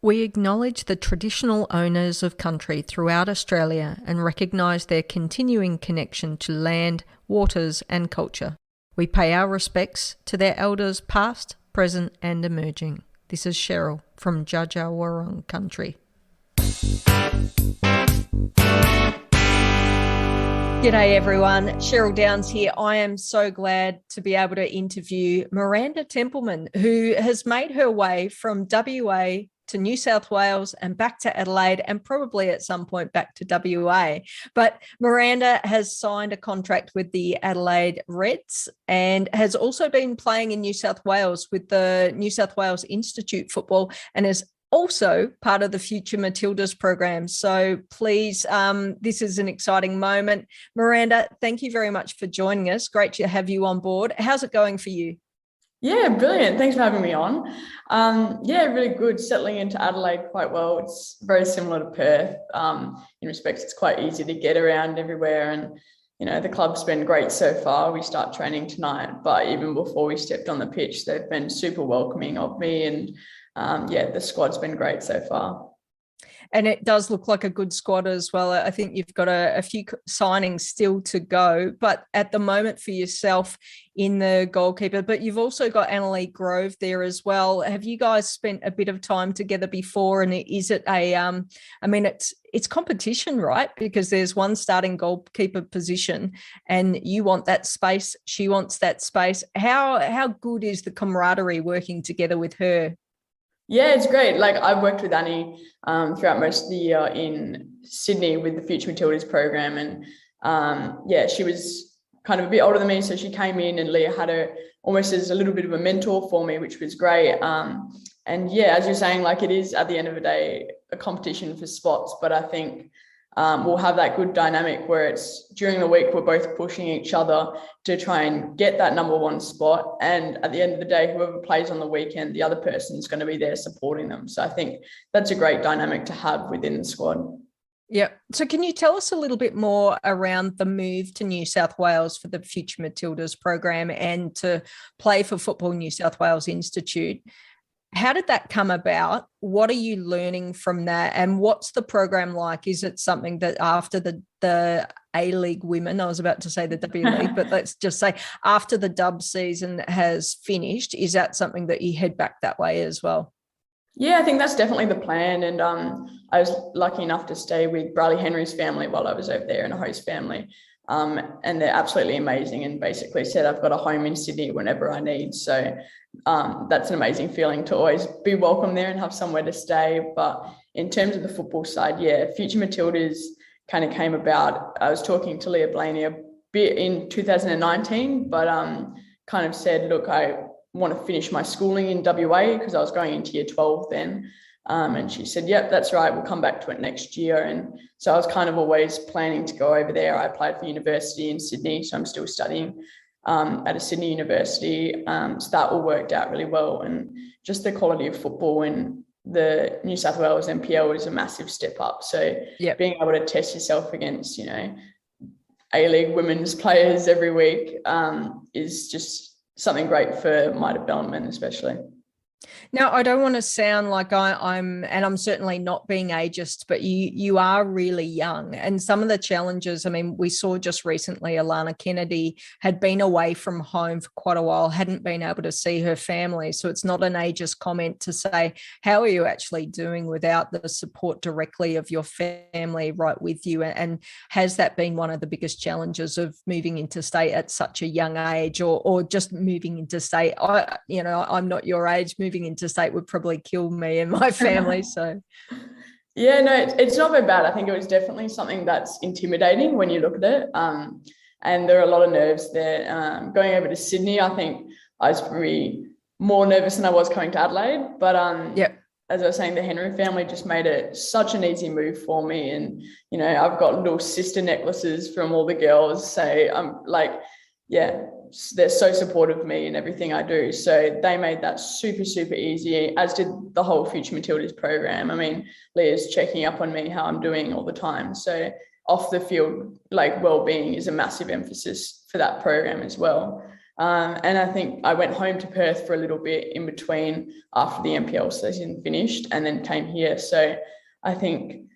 We acknowledge the traditional owners of country throughout Australia and recognise their continuing connection to land, waters and culture. We pay our respects to their elders past, present and emerging. This is Cheryl from Dja country. G'day everyone, Cheryl Downs here. I am so glad to be able to interview Miranda Templeman, who has made her way from WA to New South Wales and back to Adelaide and probably at some point back to WA. But Miranda has signed a contract with the Adelaide Reds and has also been playing in New South Wales with the New South Wales Institute football and is also part of the Future Matildas program. So please, this is an exciting moment. Miranda, thank you very much for joining us. Great to have you on board. How's it going for you? Yeah, brilliant. Thanks for having me on. Really good. Settling into Adelaide quite well. It's very similar to Perth. In respects, it's quite easy to get around everywhere. And, you know, the club's been great so far. We start training tonight, but even before we stepped on the pitch, they've been super welcoming of me. And the squad's been great so far. And it does look like a good squad as well. I think you've got a few signings still to go, but at the moment for yourself in the goalkeeper, but you've also got Annalie Grove there as well. Have you guys spent a bit of time together before? And is it it's competition, right? Because there's one starting goalkeeper position and you want that space, she wants that space. How good is the camaraderie working together with her? Yeah, it's great. Like I've worked with Annie throughout most of the year in Sydney with the Future Matildas program. And she was kind of a bit older than me. So she came in and Leah had her almost as a little bit of a mentor for me, which was great. As you're saying, like it is at the end of the day, a competition for spots. But I think we'll have that good dynamic where it's during the week, we're both pushing each other to try and get that number one spot. And at the end of the day, whoever plays on the weekend, the other person's going to be there supporting them. So I think that's a great dynamic to have within the squad. Yeah. So can you tell us a little bit more around the move to New South Wales for the Future Matildas program and to play for Football New South Wales Institute? How did that come about? What are you learning from that? And what's the program like? Is it something that after the A-League women, I was about to say the W League, but let's just say after the dub season has finished, is that something that you head back that way as well? Yeah, I think that's definitely the plan. And I was lucky enough to stay with Bradley Henry's family while I was over there in a host family. And they're absolutely amazing and basically said I've got a home in Sydney whenever I need. So that's an amazing feeling to always be welcome there and have somewhere to stay. But in terms of the football side, Future Matildas kind of came about. I was talking to Leah Blaney a bit in 2019, but kind of said, look, I want to finish my schooling in WA because I was going into year 12 then. And she said, yep, that's right. We'll come back to it next year. And so I was kind of always planning to go over there. I applied for university in Sydney, so I'm still studying at a Sydney university. So that all worked out really well. And just the quality of football in the New South Wales NPL is a massive step up. So being able to test yourself against, A-League women's players every week is just something great for my development, especially. Now, I don't want to sound like I'm certainly not being ageist, but you are really young. And some of the challenges, we saw just recently Alana Kennedy had been away from home for quite a while, hadn't been able to see her family. So it's not an ageist comment to say, how are you actually doing without the support directly of your family right with you? And has that been one of the biggest challenges of moving interstate at such a young age or just moving interstate? I'm not your age, moving interstate would probably kill me and my family. So yeah, no, it's not very bad. I think it was definitely something that's intimidating when you look at it. And there are a lot of nerves there. Going over to Sydney, I think I was probably more nervous than I was coming to Adelaide. But as I was saying, the Henry family just made it such an easy move for me. And, I've got little sister necklaces from all the girls. So I'm like, they're so supportive of me and everything I do. So they made that super, super easy, as did the whole Future Matildas program. Leah's checking up on me, how I'm doing all the time. So off the field, well-being is a massive emphasis for that program as well. And I think I went home to Perth for a little bit in between after the NPL season finished, and then came here. So I think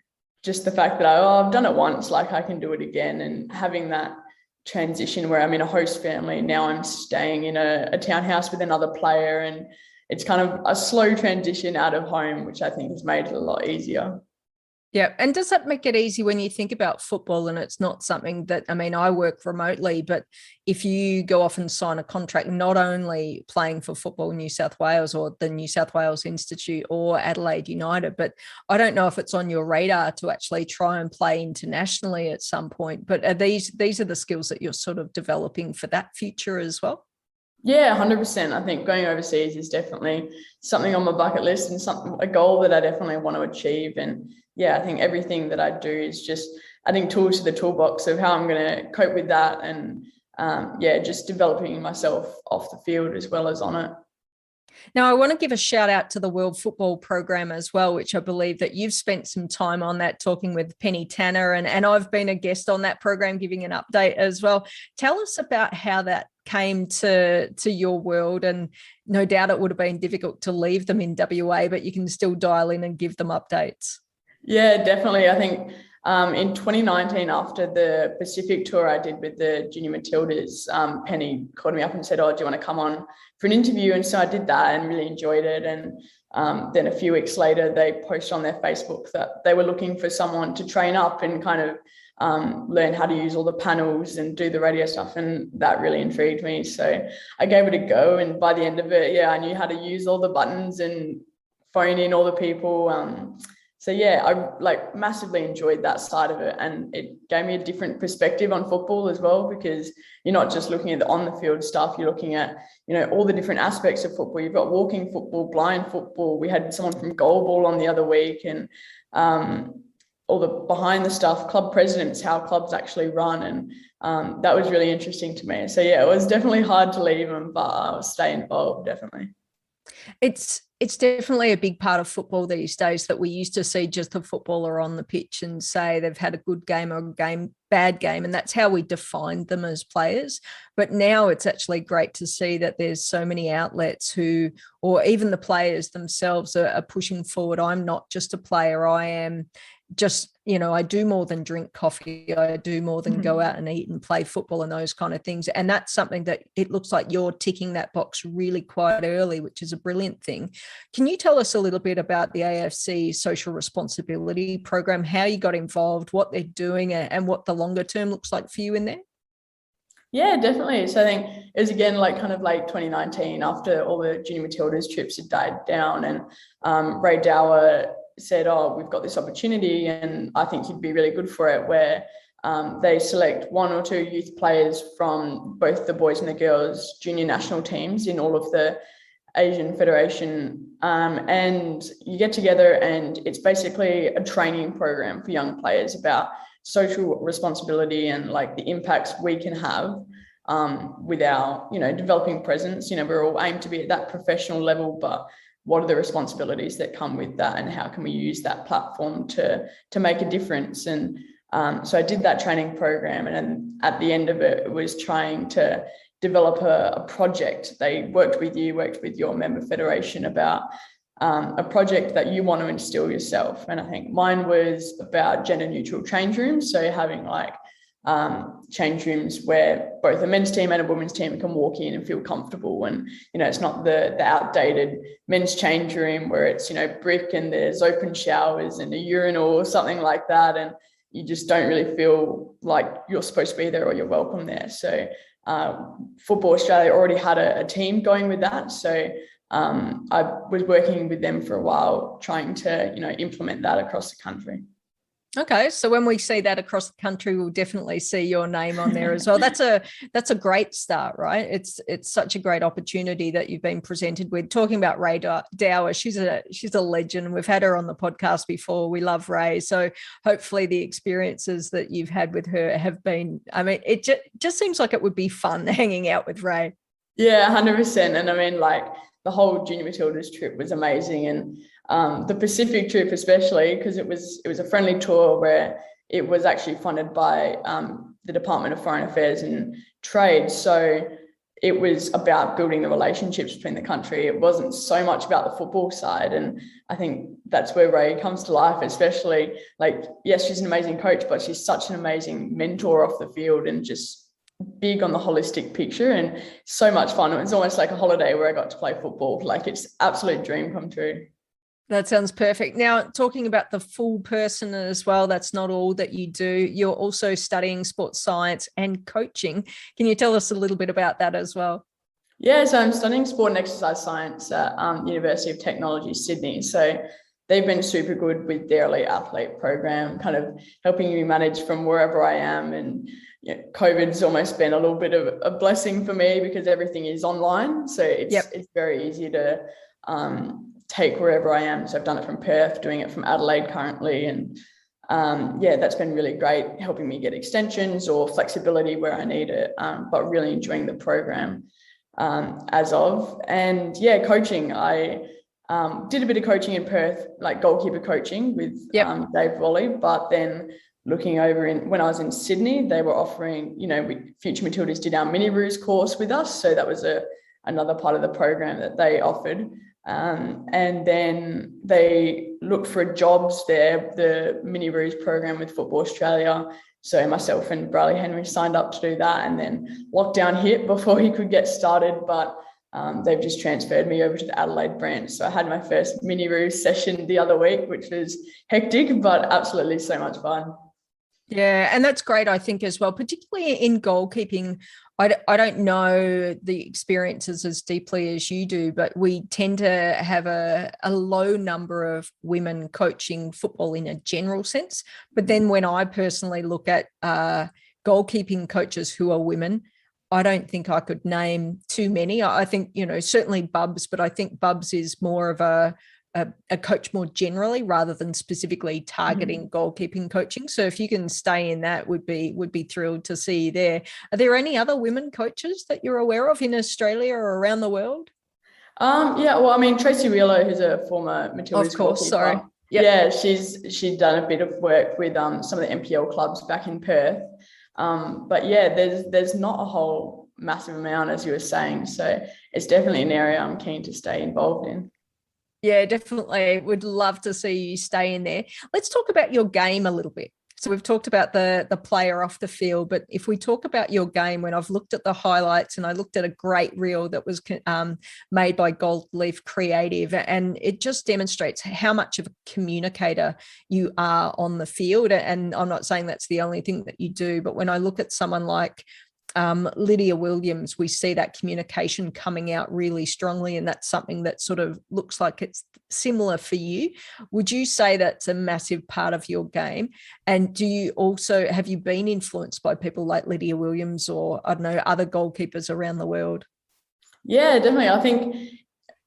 just the fact that I've done it once, like I can do it again, and having that transition where I'm in a host family, now I'm staying in a townhouse with another player, and it's kind of a slow transition out of home, which I think has made it a lot easier. Yeah. And does that make it easy when you think about football? And it's not something that, I mean, I work remotely, but if you go off and sign a contract, not only playing for Football New South Wales or the New South Wales Institute or Adelaide United, but I don't know if it's on your radar to actually try and play internationally at some point. But are these are the skills that you're sort of developing for that future as well? Yeah, 100%. I think going overseas is definitely something on my bucket list, and a goal that I definitely want to achieve. And yeah, I think everything that I do is just adding tools to the toolbox of how I'm going to cope with that, and just developing myself off the field as well as on it. Now, I want to give a shout out to the World Football Program as well, which I believe that you've spent some time on that, talking with Penny Tanner, and I've been a guest on that program giving an update as well. Tell us about how that came to your world, and no doubt it would have been difficult to leave them in WA, but you can still dial in and give them updates. Yeah, definitely. I think in 2019, after the Pacific tour I did with the Junior Matildas, Penny called me up and said, "Oh, do you want to come on for an interview?" And so I did that and really enjoyed it. And then a few weeks later, they posted on their Facebook that they were looking for someone to train up and kind of learn how to use all the panels and do the radio stuff. And that really intrigued me. So I gave it a go. And by the end of it, I knew how to use all the buttons and phone in all the people. So yeah, I massively enjoyed that side of it, and it gave me a different perspective on football as well, because you're not just looking at the on the field stuff, you're looking at, all the different aspects of football. You've got walking football, blind football. We had someone from goalball on the other week, and all the behind the stuff, club presidents, how clubs actually run, and that was really interesting to me. So yeah, it was definitely hard to leave them, but I'll stay involved, definitely. It's definitely a big part of football these days that we used to see just a footballer on the pitch and say they've had a good game or bad game, and that's how we defined them as players. But now it's actually great to see that there's so many outlets who, or even the players themselves, are pushing forward. I'm not just a player. I am just, I do more than drink coffee. I do more than go out and eat and play football and those kind of things. And that's something that it looks like you're ticking that box really quite early, which is a brilliant thing. Can you tell us a little bit about the AFC social responsibility program, how you got involved, what they're doing, and what the longer term looks like for you in there? Yeah, definitely. So I think it was again kind of late 2019, after all the Junior Matildas trips had died down, and Ray Dower said, "Oh, we've got this opportunity and I think you'd be really good for it," where they select one or two youth players from both the boys and the girls junior national teams in all of the Asian Federation, and you get together, and it's basically a training program for young players about social responsibility and the impacts we can have with our developing presence. We're all aimed to be at that professional level, but what are the responsibilities that come with that, and how can we use that platform to make a difference? And so I did that training program, and then at the end of it, it was trying to develop a project. They worked with your member federation about a project that you want to instill yourself. And I think mine was about gender neutral change rooms. So having change rooms where both a men's team and a women's team can walk in and feel comfortable. And, it's not the outdated men's change room where it's, brick and there's open showers and a urinal or something like that. And you just don't really feel like you're supposed to be there or you're welcome there. So Football Australia already had a team going with that. So I was working with them for a while, trying to, implement that across the country. Okay, so when we see that across the country, we'll definitely see your name on there as well. That's a great start, right? It's such a great opportunity that you've been presented with. Talking about Ray Dower, she's a legend. We've had her on the podcast before. We love Ray, so hopefully the experiences that you've had with her have been. I mean, it just seems like it would be fun hanging out with Ray. Yeah, 100%. And I mean, the whole Junior Matildas trip was amazing, and the Pacific trip especially, because it was a friendly tour where it was actually funded by the Department of Foreign Affairs and Trade. So it was about building the relationships between the country. It wasn't so much about the football side. And I think that's where Ray comes to life, especially like, yes, she's an amazing coach, but she's such an amazing mentor off the field and just big on the holistic picture and so much fun. It was almost like a holiday where I got to play football. Like, it's absolute dream come true. That sounds perfect. Now, talking about the full person as well, that's not all that you do. You're also studying sports science and coaching. Can you tell us a little bit about that as well? Yeah, so I'm studying sport and exercise science at University of Technology, Sydney. So they've been super good with their elite athlete program, kind of helping me manage from wherever I am. And COVID's almost been a little bit of a blessing for me because everything is online. So it's very easy to take wherever I am. So I've done it from Perth, doing it from Adelaide currently. And that's been really great, helping me get extensions or flexibility where I need it, but really enjoying the program as of. And coaching. I did a bit of coaching in Perth, like goalkeeper coaching with Dave Volley, but then looking over when I was in Sydney, they were offering, Future Matildas did our Mini Roos course with us. So that was another part of the program that they offered. And then they looked for jobs there, the Mini Roos program with Football Australia. So myself and Bradley Henry signed up to do that, and then lockdown hit before he could get started. But they've just transferred me over to the Adelaide branch. So I had my first Mini Roos session the other week, which was hectic, but absolutely so much fun. Yeah, and that's great, I think, as well, particularly in goalkeeping. I don't know the experiences as deeply as you do, but we tend to have a low number of women coaching football in a general sense. But then when I personally look at goalkeeping coaches who are women, I don't think I could name too many. I think, certainly Bubs, but I think Bubs is more of a coach more generally rather than specifically targeting goalkeeping coaching. So if you can stay in that, would be thrilled to see you there. Are there any other women coaches that you're aware of in Australia or around the world? Tracy Wheeler, who's a former Matildas of course, goalkeeper. Sorry. Yep. Yeah, she's done a bit of work with some of the NPL clubs back in Perth. There's not a whole massive amount, as you were saying. So it's definitely an area I'm keen to stay involved in. Yeah, definitely. Would love to see you stay in there. Let's talk about your game a little bit. So we've talked about the player off the field, but if we talk about your game, when I've looked at the highlights and I looked at a great reel that was made by Gold Leaf Creative, and it just demonstrates how much of a communicator you are on the field. And I'm not saying that's the only thing that you do, but when I look at someone like Lydia Williams, we see that communication coming out really strongly, and that's something that sort of looks like it's similar for you. Would you say that's a massive part of your game? And have you been influenced by people like Lydia Williams or, I don't know, other goalkeepers around the world? Yeah, definitely. I think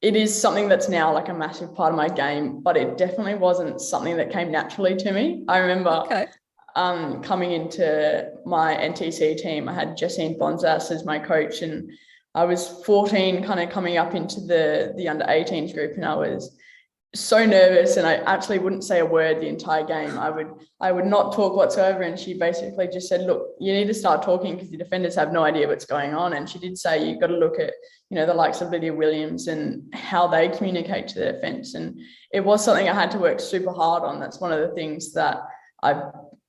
it is something that's now like a massive part of my game, but it definitely wasn't something that came naturally to me. I remember coming into my NTC team, I had Jessine Bonzas as my coach, and I was 14 kind of coming up into the under 18s group, and I was so nervous and I actually wouldn't say a word the entire game. I would not talk whatsoever, and she basically just said, look, you need to start talking because the defenders have no idea what's going on. And she did say you've got to look at the likes of Lydia Williams and how they communicate to the defence. And it was something I had to work super hard on. That's one of the things that I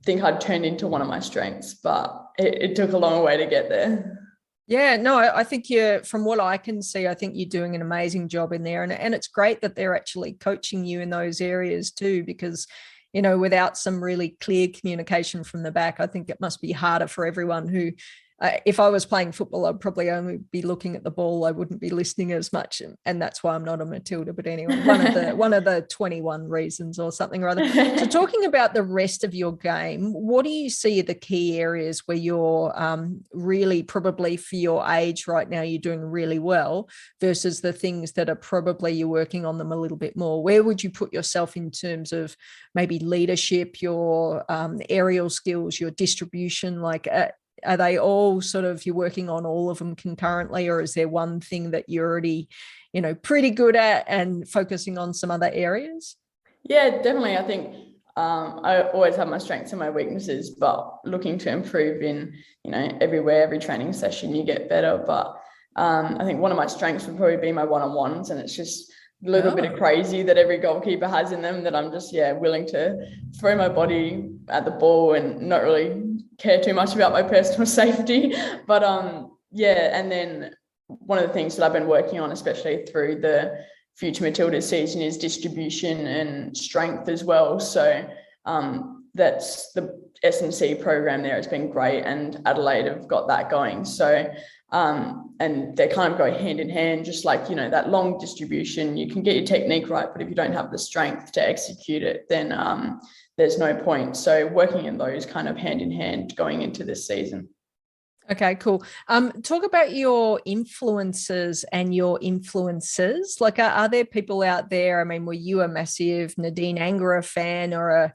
think I'd turned into one of my strengths, but it took a long way to get there. Yeah, no, I think from what I can see, I think you're doing an amazing job in there. And it's great that they're actually coaching you in those areas too, because, without some really clear communication from the back, I think it must be harder for everyone who, if I was playing football, I'd probably only be looking at the ball. I wouldn't be listening as much. And that's why I'm not a Matilda. But anyway, one of the 21 reasons or something or other. So talking about the rest of your game, what do you see are the key areas where you're really, probably for your age right now, you're doing really well versus the things that are probably you're working on them a little bit more? Where would you put yourself in terms of maybe leadership, your aerial skills, your distribution? Are they all sort of, you're working on all of them concurrently, or is there one thing that you're already, pretty good at and focusing on some other areas? Yeah, definitely. I think I always have my strengths and my weaknesses, but looking to improve in, everywhere, every training session, you get better. But I think one of my strengths would probably be my one-on-ones, and it's just a little bit of crazy that every goalkeeper has in them, that I'm just, willing to throw my body at the ball and not really care too much about my personal safety. But and then one of the things that I've been working on, especially through the Future Matildas season, is distribution and strength as well. So that's the S&C program there. It's been great, and Adelaide have got that going. So and they kind of go hand in hand, just like, that long distribution, you can get your technique right, but if you don't have the strength to execute it, then there's no point. So working in those kind of hand in hand going into this season. Okay, cool. Talk about your influences and your influences. Like, are there people out there? I mean, were you a massive Nadine Angara fan, or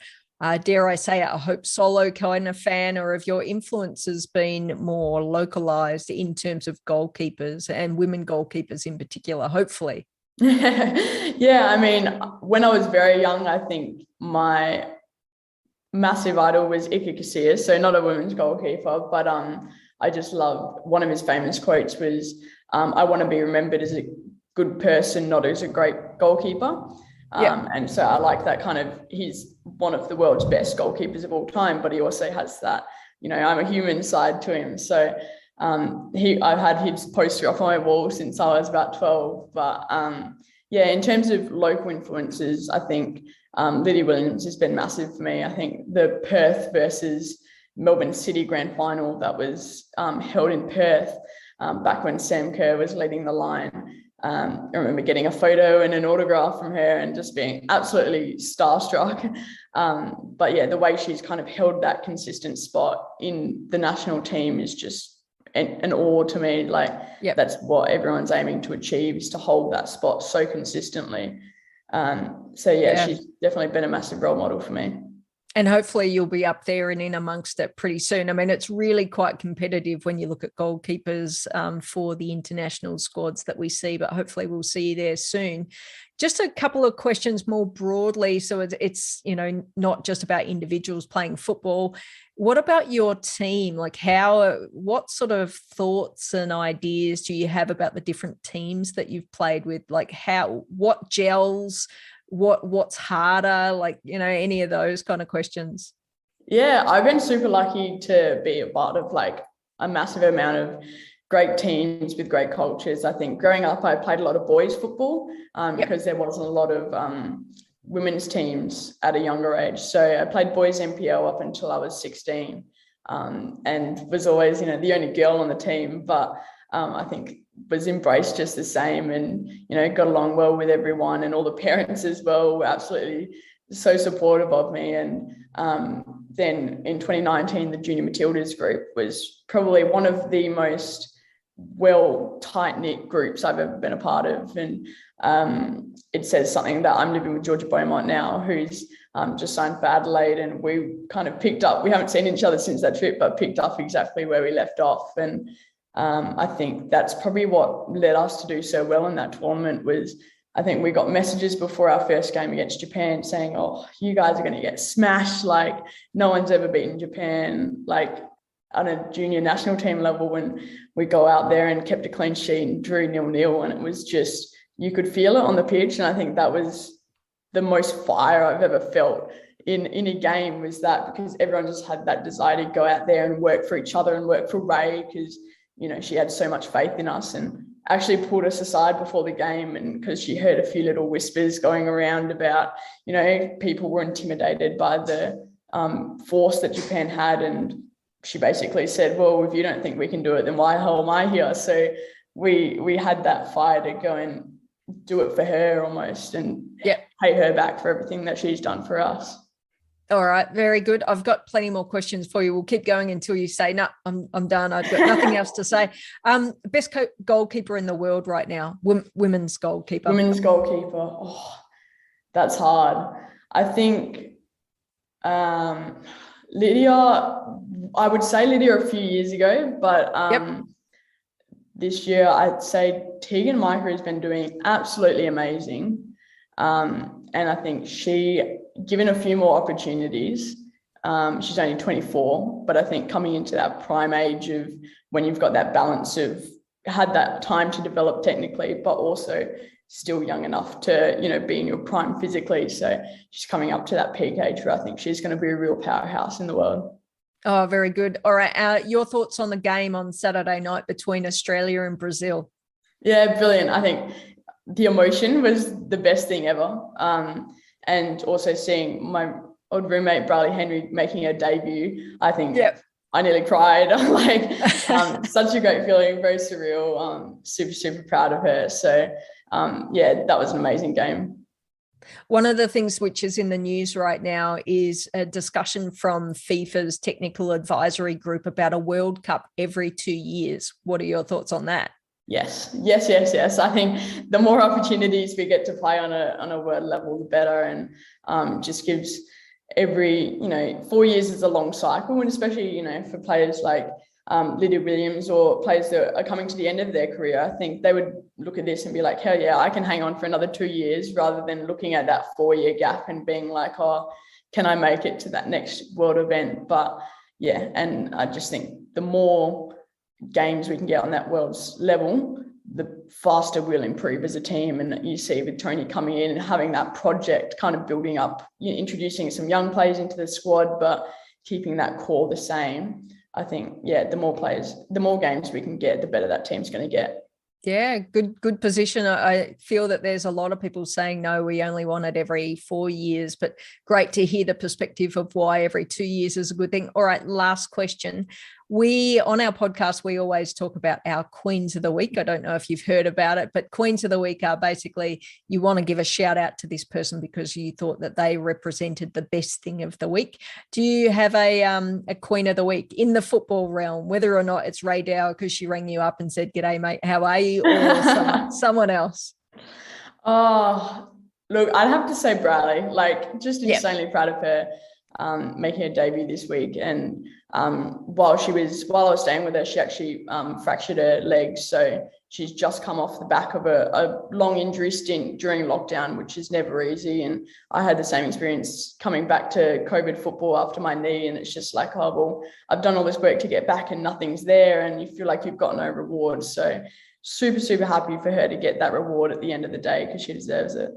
dare I say it, a Hope Solo kind of fan, or have your influences been more localized in terms of goalkeepers and women goalkeepers in particular, hopefully? Yeah, I mean, when I was very young, I think my massive idol was Iker Casillas, so not a women's goalkeeper, but I just loved, one of his famous quotes was, I want to be remembered as a good person, not as a great goalkeeper. And so I like that kind of, he's one of the world's best goalkeepers of all time, but he also has that, I'm a human side to him. So I've had his poster up on my wall since I was about 12. But in terms of local influences, I think Lydia Williams has been massive for me. I think the Perth versus Melbourne City grand final that was held in Perth back when Sam Kerr was leading the line. I remember getting a photo and an autograph from her and just being absolutely starstruck. But yeah, the way she's kind of held that consistent spot in the national team is just an awe to me. Like, that's what everyone's aiming to achieve, is to hold that spot so consistently. She's definitely been a massive role model for me. And hopefully you'll be up there and in amongst it pretty soon. I mean, it's really quite competitive when you look at goalkeepers for the international squads that we see, but hopefully we'll see you there soon. Just a couple of questions more broadly. So it's not just about individuals playing football. What about your team? Like, what sort of thoughts and ideas do you have about the different teams that you've played with? Like, what gels, what's harder, like, any of those kind of questions? Yeah, I've been super lucky to be a part of like a massive amount of great teams with great cultures. I think growing up, I played a lot of boys football because there wasn't a lot of women's teams at a younger age. So I played boys NPL up until I was 16 and was always, the only girl on the team, but I think was embraced just the same, and got along well with everyone, and all the parents as well were absolutely so supportive of me. And then in 2019, the Junior Matildas group was probably one of the most tight-knit groups I've ever been a part of. And it says something that I'm living with Georgia Beaumont now, who's just signed for Adelaide, and we kind of picked up, we haven't seen each other since that trip, but picked up exactly where we left off. And I think that's probably what led us to do so well in that tournament. Was I think we got messages before our first game against Japan saying, oh, you guys are going to get smashed. Like, no one's ever beaten Japan, like on a junior national team level, when we go out there and kept a clean sheet and drew 0-0. And it was just, you could feel it on the pitch. And I think that was the most fire I've ever felt in a game, was that, because everyone just had that desire to go out there and work for each other and work for Ray, because she had so much faith in us, and actually pulled us aside before the game, and because she heard a few little whispers going around about, people were intimidated by the force that Japan had. And she basically said, well, if you don't think we can do it, then why the hell am I here? So we had that fire to go and do it for her almost, and pay her back for everything that she's done for us. All right, very good. I've got plenty more questions for you. We'll keep going until you say, no, I'm done. I've got nothing else to say. Best goalkeeper in the world right now, women's goalkeeper. Women's goalkeeper. Oh, that's hard. I think Lydia, I would say Lydia a few years ago, but this year I'd say Tegan Micah has been doing absolutely amazing. And I think given a few more opportunities, she's only 24, but I think coming into that prime age of when you've got that balance of had that time to develop technically, but also still young enough to, be in your prime physically. So she's coming up to that peak age where I think she's going to be a real powerhouse in the world. Oh, very good. All right. Your thoughts on the game on Saturday night between Australia and Brazil? Yeah, brilliant. I think the emotion was the best thing ever. And also seeing my old roommate, Bradley Henry, making her debut, I think I nearly cried. Such a great feeling, very surreal. Super, super proud of her. So, that was an amazing game. One of the things which is in the news right now is a discussion from FIFA's technical advisory group about a World Cup every 2 years. What are your thoughts on that? Yes. I think the more opportunities we get to play on a world level, the better, and just gives every 4 years is a long cycle, and especially for players like Lydia Williams or players that are coming to the end of their career, I think they would look at this and be like, hell yeah, I can hang on for another 2 years, rather than looking at that 4-year gap and being like, oh, can I make it to that next world event? But yeah, and I just think the more games we can get on that world's level, the faster we'll improve as a team. And you see with Tony coming in and having that project kind of building up, introducing some young players into the squad, but keeping that core the same. I think, the more games we can get, the better that team's going to get. Yeah, good position. I feel that there's a lot of people saying, no, we only want it every 4 years, but great to hear the perspective of why every 2 years is a good thing. All right, last question. On our podcast, we always talk about our Queens of the Week. I don't know if you've heard about it, but Queens of the Week are basically, you want to give a shout out to this person because you thought that they represented the best thing of the week. Do you have a Queen of the Week in the football realm, whether or not it's Ray Dower because she rang you up and said, "G'day, mate, how are you?" or someone else? Oh, look, I'd have to say Bradley, just insanely proud of her. Making her debut this week, and while I was staying with her, she actually fractured her leg, so she's just come off the back of a long injury stint during lockdown, which is never easy. And I had the same experience coming back to COVID football after my knee, and it's just like, oh well, I've done all this work to get back and nothing's there, and you feel like you've got no reward. So super, super happy for her to get that reward at the end of the day, because she deserves it.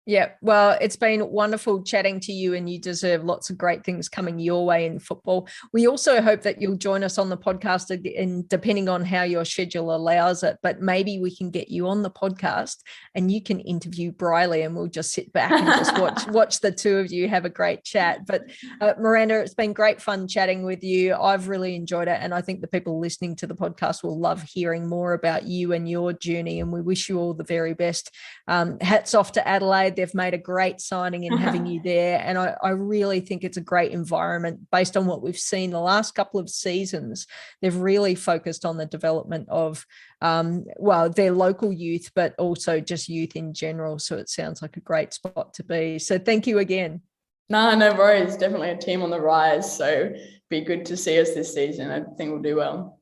Yeah, well, it's been wonderful chatting to you, and you deserve lots of great things coming your way in football. We also hope that you'll join us on the podcast again, depending on how your schedule allows it, but maybe we can get you on the podcast and you can interview Briley, and we'll just sit back and just watch the two of you have a great chat. But Miranda, it's been great fun chatting with you. I've really enjoyed it, and I think the people listening to the podcast will love hearing more about you and your journey, and we wish you all the very best. Hats off to Adelaide. They've made a great signing in having you there. And I really think it's a great environment based on what we've seen the last couple of seasons. They've really focused on the development of, their local youth, but also just youth in general. So it sounds like a great spot to be. So thank you again. No worries. Definitely a team on the rise. So be good to see us this season. I think we'll do well.